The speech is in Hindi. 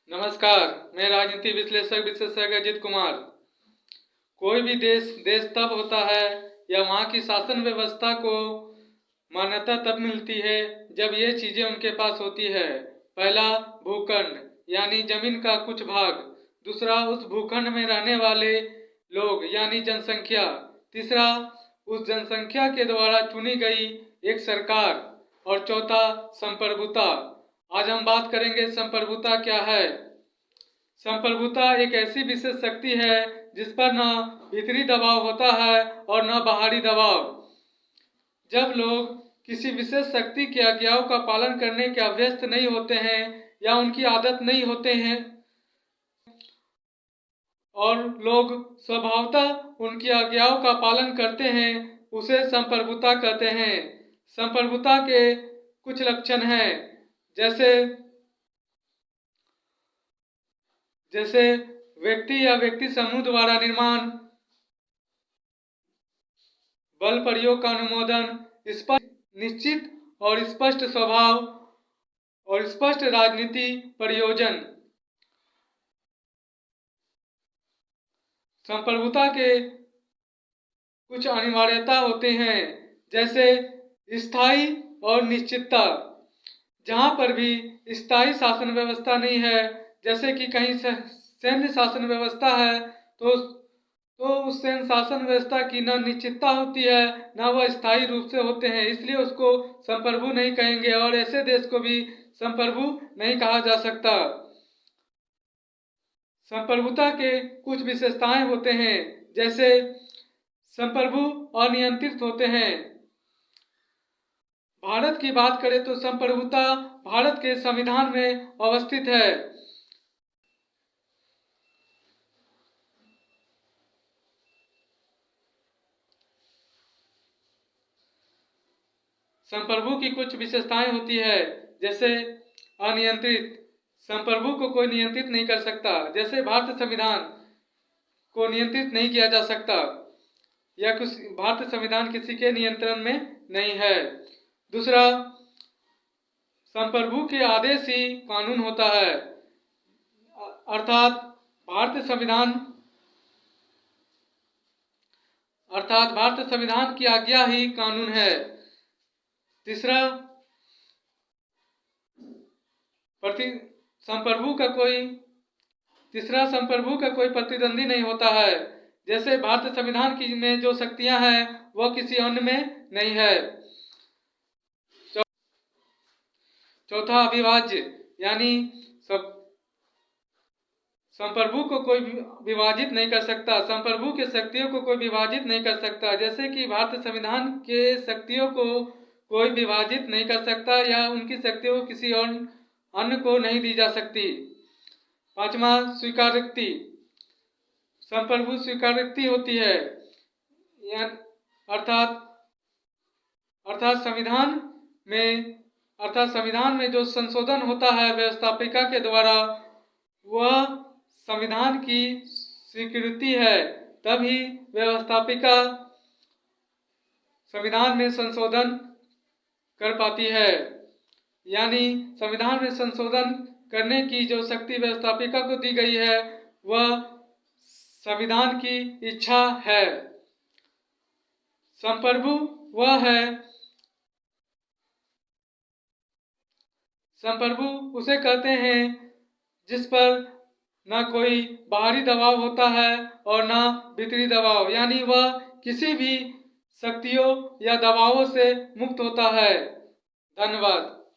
नमस्कार, मैं राजनीति विश्लेषक विशेषज्ञ अजित कुमार। कोई भी देश तब होता है या वहाँ की शासन व्यवस्था को मान्यता तब मिलती है जब ये चीजें उनके पास होती है। पहला, भूखंड यानी जमीन का कुछ भाग। दूसरा, उस भूखंड में रहने वाले लोग यानी जनसंख्या। तीसरा, उस जनसंख्या के द्वारा चुनी गई एक सरकार। और चौथा, संप्रभुता। आज हम बात करेंगे संप्रभुता क्या है। संप्रभुता एक ऐसी विशेष शक्ति है जिस पर न भीतरी दबाव होता है और न बाहरी दबाव। जब लोग किसी विशेष शक्ति की आज्ञाओं का पालन करने के अभ्यस्त नहीं होते हैं या उनकी आदत नहीं होते हैं और लोग स्वभावतः उनकी आज्ञाओं का पालन करते हैं, उसे संप्रभुता कहते हैं। संप्रभुता के कुछ लक्षण हैं, जैसे व्यक्ति या व्यक्ति समूह द्वारा निर्माण, बल प्रयोग का अनुमोदन, स्पष्ट निश्चित और स्पष्ट स्वभाव और स्पष्ट राजनीति प्रयोजन। संप्रभुता के कुछ अनिवार्यता होते हैं, जैसे स्थायी और निश्चितता। जहाँ पर भी स्थायी शासन व्यवस्था नहीं है, जैसे कि कहीं सैन्य शासन व्यवस्था है, तो उस सैन्य शासन व्यवस्था की न निश्चितता होती है न वह स्थायी रूप से होते हैं, इसलिए उसको संप्रभु नहीं कहेंगे और ऐसे देश को भी संप्रभु नहीं कहा जा सकता। संप्रभुता के कुछ विशेषताएं होते हैं, जैसे संप्रभु अनियंत्रित होते हैं। भारत की बात करें तो संप्रभुता भारत के संविधान में अवस्थित है। संप्रभु की कुछ विशेषताएं होती है, जैसे अनियंत्रित। संप्रभु को कोई नियंत्रित नहीं कर सकता, जैसे भारतीय संविधान को नियंत्रित नहीं किया जा सकता या कुछ भारतीय संविधान किसी के नियंत्रण में नहीं है। दूसरा, संप्रभु के आदेश ही कानून होता है, अर्थात भारतीय संविधान की आज्ञा ही कानून है। तीसरा, संप्रभु का कोई प्रतिद्वंदी नहीं होता है, जैसे भारतीय संविधान की में जो शक्तियां हैं वह किसी अन्य में नहीं है। चौथा, अविभाज्य, यानी संप्रभु को कोई विभाजित नहीं कर सकता। संप्रभु के शक्तियों को कोई विभाजित नहीं कर सकता, जैसे कि भारतीय संविधान के शक्तियों को कोई विभाजित नहीं कर सकता या उनकी शक्तियों किसी और अन्य को नहीं दी जा सकती। पांचवा, स्वीकारोक्ति। संप्रभु स्वीकारोक्ति होती है, अर्थात संविधान में जो संशोधन होता है व्यवस्थापिका के द्वारा, वह संविधान की स्वीकृति है, तभी व्यवस्थापिका संविधान में संशोधन कर पाती है। यानी संविधान में संशोधन करने की जो शक्ति व्यवस्थापिका को दी गई है वह संविधान की इच्छा है। संप्रभु उसे कहते हैं जिस पर न कोई बाहरी दबाव होता है और न भीतरी दबाव, यानी वह किसी भी शक्तियों या दबावों से मुक्त होता है। धन्यवाद।